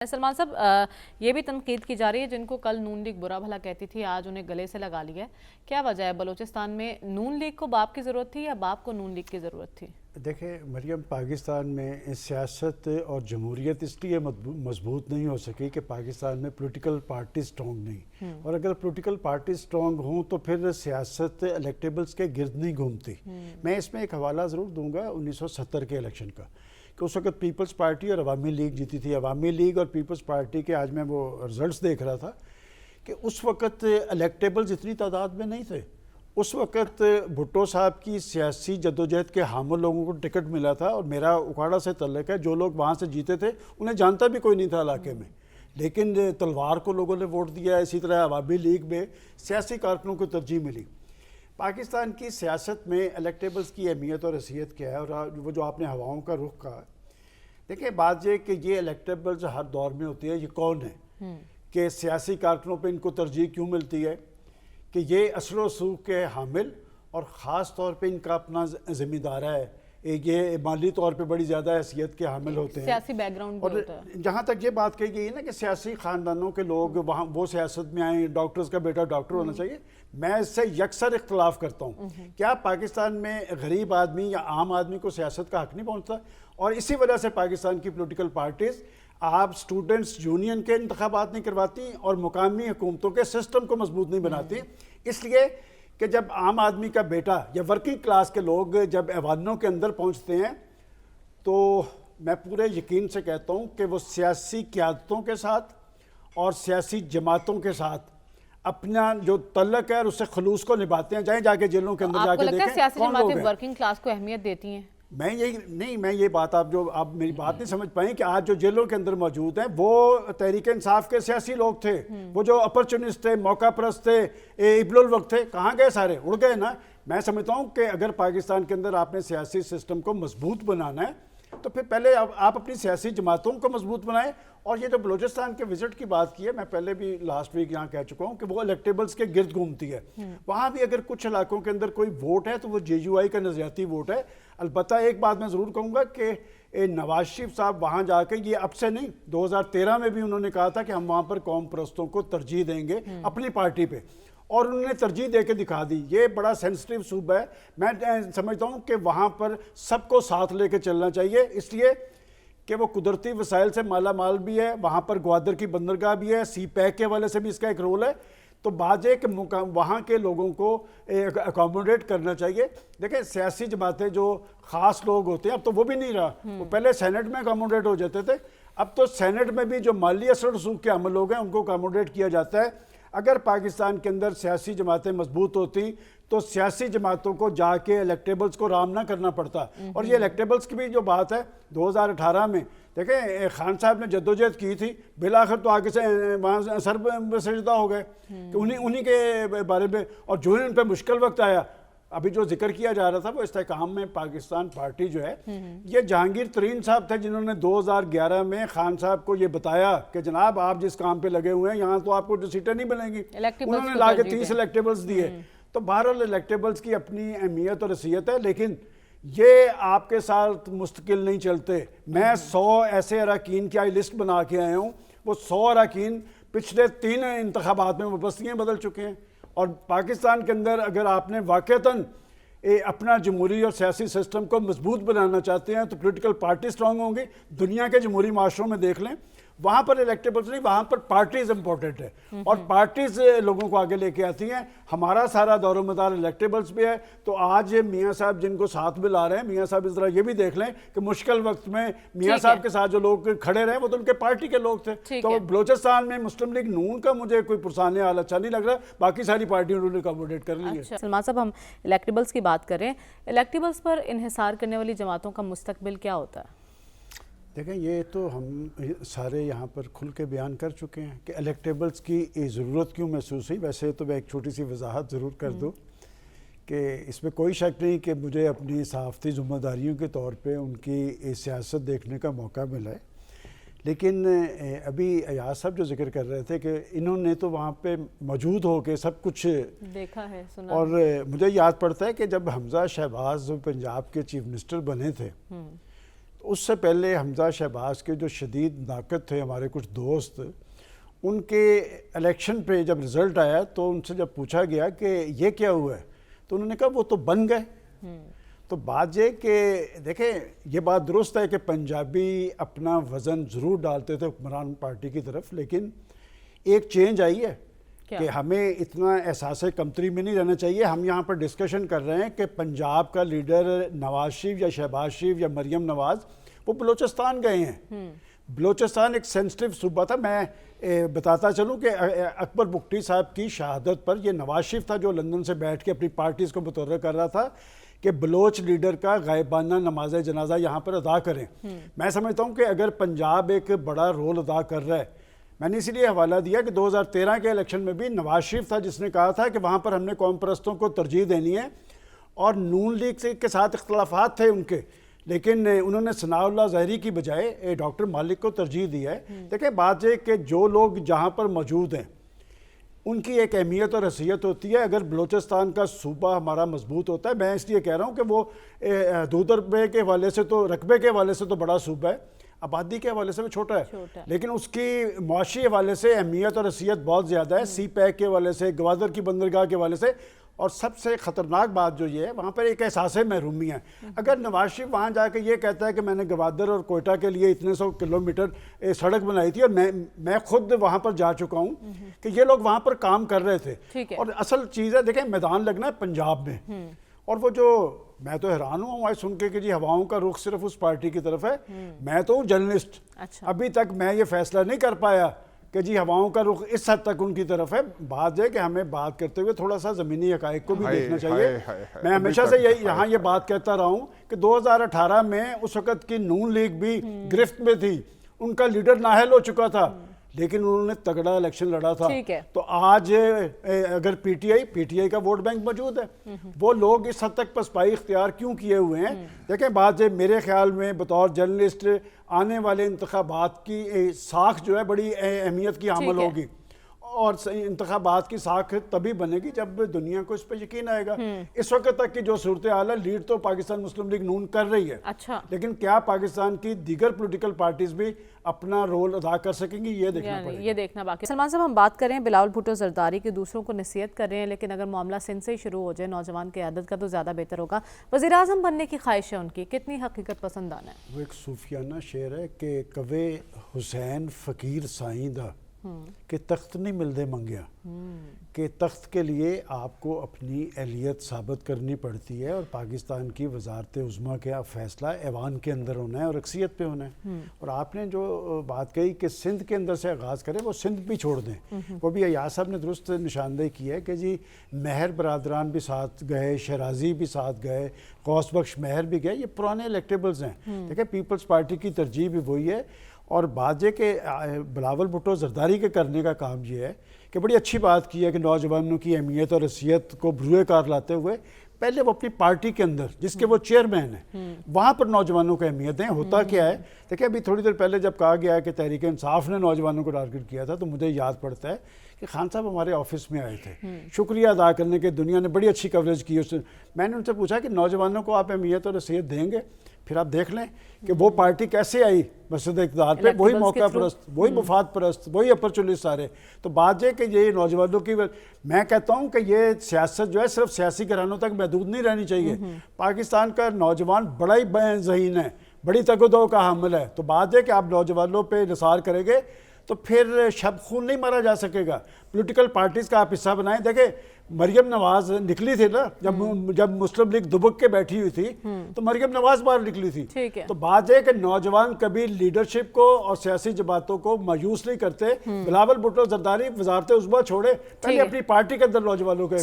सलमान साहब, ये भी तनकीद की जा रही है जिनको कल नून लीग बुरा भला कहती थी आज उन्हें गले से लगा लिया है। क्या वजह है? बलूचिस्तान में नून लीग को बाप की ज़रूरत थी या बाप को नून लीग की ज़रूरत थी? देखिए मरियम, पाकिस्तान में सियासत और जमहूरियत इसलिए मजबूत नहीं हो सकी कि पाकिस्तान में पॉलिटिकल पार्टी स्ट्रॉन्ग नहीं, और अगर पॉलिटिकल पार्टी स्ट्रॉन्ग हों तो फिर सियासत इलेक्टेबल्स के गिर्द नहीं घूमती। मैं इसमें एक हवाला ज़रूर दूंगा 1970 के इलेक्शन का, कि उस वक्त पीपल्स पार्टी और अवामी लीग जीती थी। अवामी लीग और पीपल्स पार्टी के आज मैं वो रिजल्ट्स देख रहा था कि उस वक्त इलेक्टेबल्स इतनी तादाद में नहीं थे। उस वक्त भुट्टो साहब की सियासी जद्दोजहद के हामिल लोगों को टिकट मिला था, और मेरा उकाड़ा से तल्लक है, जो लोग वहाँ से जीते थे उन्हें जानता भी कोई नहीं था इलाके में, लेकिन तलवार को लोगों ने वोट दिया। इसी तरह अवामी लीग में सियासी कारकुनों को तरजीह मिली। पाकिस्तान की सियासत में इलेक्टेबल्स की अहमियत और हैसियत क्या है, और वो जो आपने हवाओं का रुख कहा, देखिए बात ये कि ये इलेक्टेबल्स हर दौर में होती है। ये कौन है कि सियासी कारकुनों पे इनको तरजीह क्यों मिलती है? कि ये असर रसूख के हामिल और ख़ास तौर पे इनका अपना ज़मींदारा है, ये माली तौर पे बड़ी ज़्यादा हैसियत के हामिल होते हैं, सियासी बैकग्राउंड भी होता है। जहाँ तक ये बात कही गई है ना कि सियासी ख़ानदानों के लोग वहाँ वो सियासत में आए, डॉक्टर्स का बेटा डॉक्टर होना चाहिए, मैं इससे यकसर इख्तलाफ करता हूँ। क्या पाकिस्तान में गरीब आदमी या आम आदमी को सियासत का हक़ नहीं पहुँचता? और इसी वजह से पाकिस्तान की पोलिटिकल पार्टीज़ आप स्टूडेंट्स यूनियन के इंतखाबात नहीं करवाती और मुकामी हुकूमतों के सिस्टम को मजबूत नहीं बनाती, इसलिए कि जब आम आदमी का बेटा या वर्किंग क्लास के लोग जब ऐवानों के अंदर पहुंचते हैं तो मैं पूरे यकीन से कहता हूं कि वो सियासी क़यादतों के साथ और सियासी जमातों के साथ अपना जो तल्लक है और उससे खलूस को निभाते हैं। जाए जाके जेलों के अंदर जाके देखें सियासी कौन लोग जमातें वर्किंग क्लास को अहमियत देती हैं। मैं ये बात आप मेरी बात नहीं समझ पाए कि आज जो जेलों के अंदर मौजूद हैं वो तहरीक इंसाफ के सियासी लोग थे, वो जो अपॉर्चुनिस्ट थे, मौका परस्त थे, इबनुल वक्त थे, कहाँ गए? सारे उड़ गए ना। मैं समझता हूँ कि अगर पाकिस्तान के अंदर आपने सियासी सिस्टम को मजबूत बनाना है तो फिर पहले आप अपनी सियासी जमातों को मजबूत बनाएं। और ये जो बलूचिस्तान के विजिट की बात की है, मैं पहले भी लास्ट वीक यहाँ कह चुका हूँ कि वो इलेक्टेबल्स के गिर्द घूमती है। वहाँ भी अगर कुछ इलाकों के अंदर कोई वोट है तो वो JUI का नज़रियाती वोट है। अलबत्ता एक बात मैं ज़रूर कहूँगा कि नवाज शरीफ साहब वहाँ जाके, ये अब से नहीं, 2013 में भी उन्होंने कहा था कि हम वहाँ पर कौम परस्तों को तरजीह देंगे अपनी पार्टी पे, और उन्होंने तरजीह दे के दिखा दी। ये बड़ा सेंसिटिव सूबा है। मैं समझता हूँ कि वहाँ पर सबको साथ लेके चलना चाहिए, इसलिए कि वो कुदरती वसाइल से माला माल भी है, वहाँ पर ग्वादर की बंदरगाह भी है, सी पैक के वाले से भी इसका एक रोल है। तो बाजे के वहाँ के लोगों को अकोमोडेट करना चाहिए। देखें सियासी जमातें जो ख़ास लोग होते हैं अब तो वो भी नहीं रहा, वो पहले सेनेट में अकोमोडेट हो जाते थे, अब तो सेनेट में भी जो माली असर रसूख के अमल लोग हैं उनको अकोमोडेट किया जाता है। अगर पाकिस्तान के अंदर सियासी जमातें मजबूत होती तो सियासी जमातों को जाके इलेक्टेबल्स को राम ना करना पड़ता। और ये इलेक्टेबल्स की भी जो बात है 2018 में, देखें खान साहब ने जद्दोजहद की थी, बिलाखिर तो आगे से वहाँ सर सजदा हो गए कि उन्हीं के बारे में। और जो ही उन पर मुश्किल वक्त आया, अभी जो जिक्र किया जा रहा था वो इस्तेकाम में पाकिस्तान पार्टी जो है, ये जहांगीर तरीन साहब थे जिन्होंने 2011 में खान साहब को ये बताया कि जनाब आप जिस काम पे लगे हुए हैं यहाँ तो आपको जो सीटें नहीं मिलेंगी, उन्होंने लाके 30 इलेक्टेबल्स दिए। तो बहरहाल इलेक्टेबल्स की अपनी अहमियत और हैसियत है, लेकिन ये आपके साथ मुस्तकिल नहीं चलते। मैं 100 ऐसे अरकान की लिस्ट बना के आया हूँ, वो 100 अरकान पिछले 3 इंतखाबात में वापसियाँ बदल चुके हैं। और पाकिस्तान के अंदर अगर आपने वाक़तन अपना जमहूरी और सियासी सिस्टम को मजबूत बनाना चाहते हैं तो पॉलिटिकल पार्टी स्ट्रांग होंगी। दुनिया के जमहूरी माशरों में देख लें, वहाँ पर इलेक्टेबल्स नहीं, वहाँ पर पार्टीज इंपॉर्टेंट है और पार्टीज लोगों को आगे लेके आती हैं। हमारा सारा दौर मदार इलेक्टेबल्स पे है। तो आज मियाँ साहब जिनको साथ में ला रहे हैं, मियाँ साहब इस तरह ये भी देख लें कि मुश्किल वक्त में मियाँ साहब के साथ जो लोग खड़े रहे वो तो उनके पार्टी के लोग थे। तो बलूचिस्तान में मुस्लिम लीग नून का मुझे कोई पुरसाने हाल अच्छा नहीं लग रहा, बाकी सारी पार्टियों उन्होंने अकोमोडेट कर ली है। सलमान साहब, हम इलेक्टेबल्स की बात करें, इलेक्टेबल्स पर इन्हिसार करने वाली जमातों का मुस्तकबिल क्या होता है? देखें ये तो हम सारे यहाँ पर खुल के बयान कर चुके हैं कि इलेक्टेबल्स की ज़रूरत क्यों महसूस हुई। वैसे तो मैं एक छोटी सी वजाहत ज़रूर कर दूँ कि इसमें कोई शक नहीं कि मुझे अपनी सहाफ़ती ज़िम्मेदारियों के तौर पे उनकी सियासत देखने का मौका मिला है, लेकिन अभी अयाज साहब जो जिक्र कर रहे थे कि इन्होंने तो वहाँ पे मौजूद हो के सब कुछ देखा है, सुना। और मुझे याद पड़ता है कि जब हमजा शहबाज पंजाब के चीफ मिनिस्टर बने थे اس سے پہلے حمزہ شہباز کے جو شدید ناقد تھے ہمارے کچھ دوست، ان کے الیکشن پہ جب رزلٹ آیا تو ان سے جب پوچھا گیا کہ یہ کیا ہوا ہے تو انہوں نے کہا وہ تو بن گئے۔ تو بات یہ کہ دیکھیں یہ بات درست ہے کہ پنجابی اپنا وزن ضرور ڈالتے تھے حکمران پارٹی کی طرف، لیکن ایک چینج آئی ہے کہ ہمیں اتنا احساس کمتری میں نہیں رہنا چاہیے۔ ہم یہاں پر ڈسکشن کر رہے ہیں کہ پنجاب کا لیڈر نواز شریف یا شہباز شریف یا مریم نواز وہ بلوچستان گئے ہیں۔ بلوچستان ایک سینسٹیو صوبہ تھا۔ میں بتاتا چلوں کہ اکبر بگٹی صاحب کی شہادت پر یہ نواز شریف تھا جو لندن سے بیٹھ کے اپنی پارٹیز کو متحرک کر رہا تھا کہ بلوچ لیڈر کا غائبانہ نماز جنازہ یہاں پر ادا کریں۔ میں سمجھتا ہوں کہ اگر پنجاب ایک بڑا رول ادا کر رہا ہے، میں نے اسی لیے حوالہ دیا کہ 2013 کے الیکشن میں بھی نواز شریف تھا جس نے کہا تھا کہ وہاں پر ہم نے قوم پرستوں کو ترجیح دینی ہے، اور نون لیگ کے ساتھ اختلافات تھے ان کے، لیکن انہوں نے ثناء اللہ ظاہری کی بجائے ڈاکٹر مالک کو ترجیح دی ہے۔ دیکھیں بات یہ کہ جو لوگ جہاں پر موجود ہیں ان کی ایک اہمیت اور حیثیت ہوتی ہے۔ اگر بلوچستان کا صوبہ ہمارا مضبوط ہوتا ہے، میں اس لیے کہہ رہا ہوں کہ وہ حدود رقبے کے حوالے سے تو بڑا صوبہ ہے، آبادی کے حوالے سے وہ چھوٹا ہے، لیکن اس کی معاشی حوالے سے اہمیت اور حیثیت بہت زیادہ ہے، سی پیک کے حوالے سے، گوادر کی بندرگاہ کے حوالے سے، اور سب سے خطرناک بات جو یہ ہے وہاں پر ایک احساس محرومی ہے۔ اگر نواز شریف وہاں جا کے یہ کہتا ہے کہ میں نے گوادر اور کوئٹہ کے لیے اتنے 100 کلومیٹر سڑک بنائی تھی، اور میں خود وہاں پر جا چکا ہوں کہ یہ لوگ وہاں پر کام کر رہے تھے، اور اصل چیز ہے دیکھیں میدان لگنا ہے پنجاب میں، اور وہ جو میں تو حیران ہوں آج سن کے کہ جی ہواؤں کا رخ صرف اس پارٹی کی طرف ہے۔ میں تو ہوں جرنلسٹ، ابھی تک میں یہ فیصلہ نہیں کر پایا کہ جی ہواؤں کا رخ اس حد تک ان کی طرف ہے۔ بات ہے کہ ہمیں بات کرتے ہوئے تھوڑا سا زمینی حقائق کو بھی دیکھنا چاہیے۔ میں ہمیشہ سے یہاں یہ بات کہتا رہا ہوں کہ 2018 میں اس وقت کی نون لیگ بھی گرفت میں تھی، ان کا لیڈر نااہل ہو چکا تھا، لیکن انہوں نے تگڑا الیکشن لڑا تھا۔ تو آج اگر پی ٹی آئی کا ووٹ بینک موجود ہے، وہ لوگ اس حد تک پسپائی اختیار کیوں کیے ہوئے ہیں؟ دیکھیں بات میرے خیال میں بطور جرنلسٹ آنے والے انتخابات کی ساکھ جو ہے بڑی اہمیت کی حامل ہوگی، اور انتخابات کی ساکھ تبھی بنے گی جب دنیا کو اس پہ یقین آئے گا۔ اس وقت تک کی جو صورتحال ہے، لیڈ تو پاکستان مسلم لیگ نون کر رہی ہے، لیکن کیا پاکستان کی دیگر پولیٹیکل پارٹیز بھی اپنا رول ادا کر سکیں گی، یہ دیکھنا پڑے گا۔ یہ دیکھنا باقی۔ سلمان صاحب ہم بات کریں بلاول بھٹو زرداری کی، دوسروں کو نصیحت کر رہے ہیں، لیکن اگر معاملہ سندھ سے ہی شروع ہو جائے نوجوان قیادت کا تو زیادہ بہتر ہوگا۔ وزیر اعظم بننے کی خواہش ہے ان کی، کتنی حقیقت پسندانہ ہے؟ وہ ایک صوفیانہ شعر ہے کہ کوے حسین فقیر سائیں دا کہ تخت نہیں ملدے منگیا، کہ تخت کے لیے آپ کو اپنی اہلیت ثابت کرنی پڑتی ہے، اور پاکستان کی وزارت عظمیٰ کا فیصلہ ایوان کے اندر ہونا ہے اور اکثریت پہ ہونا ہے۔ اور آپ نے جو بات کہی کہ سندھ کے اندر سے آغاز کریں، وہ سندھ بھی چھوڑ دیں، وہ بھی ایاز صاحب نے درست نشاندہی کی ہے کہ جی مہر برادران بھی ساتھ گئے، شیرازی بھی ساتھ گئے، غوث بخش مہر بھی گئے، یہ پرانے الیکٹیبلز ہیں۔ دیکھیں پیپلز پارٹی کی ترجیح بھی وہی ہے، اور بات یہ کہ بلاول بھٹو زرداری کے کرنے کا کام یہ ہے کہ بڑی اچھی بات کی ہے کہ نوجوانوں کی اہمیت اور حیثیت کو بروئے کار لاتے ہوئے پہلے وہ اپنی پارٹی کے اندر جس کے وہ چیئرمین ہیں وہاں پر نوجوانوں کو اہمیت دیں۔ ہوتا کیا ہے دیکھیں، ابھی تھوڑی دیر پہلے جب کہا گیا ہے کہ تحریک انصاف نے نوجوانوں کو ٹارگٹ کیا تھا، تو مجھے یاد پڑتا ہے کہ خان صاحب ہمارے آفس میں آئے تھے شکریہ ادا کرنے کے، دنیا نے بڑی اچھی کوریج کی اس نے۔ میں نے ان سے پوچھا کہ نوجوانوں کو آپ اہمیت اور حیثیت دیں گے؟ پھر آپ دیکھ لیں کہ وہ پارٹی کیسے آئی مسجد اقتدار پہ، وہی موقع پرست، وہی مفاد پرست، وہی اپرچونسٹ سارے۔ تو بات یہ کہ یہ نوجوانوں کی، میں کہتا ہوں کہ یہ سیاست جو ہے صرف سیاسی گھرانوں تک محدود نہیں رہنی چاہیے۔ پاکستان کا نوجوان بڑا ہی ذہین ہے، بڑی تگ و دو کا حامل ہے۔ تو بات یہ کہ آپ نوجوانوں پہ نثار کریں گے تو پھر شب خون نہیں مارا جا سکے گا۔ پولیٹیکل پارٹیز کا آپ حصہ بنائیں۔ دیکھیں مریم نواز نکلی تھی نا، جب مسلم لیگ دبک کے بیٹھی ہوئی تھی تو مریم نواز باہر نکلی تھی۔ تو بات ہے کہ نوجوان کبھی لیڈرشپ کو اور سیاسی جماعتوں کو مایوس نہیں کرتے۔ بلاول بھٹو زرداری وزارت عظمیٰ چھوڑے، پہلے اپنی پارٹی کے اندر نوجوانوں کو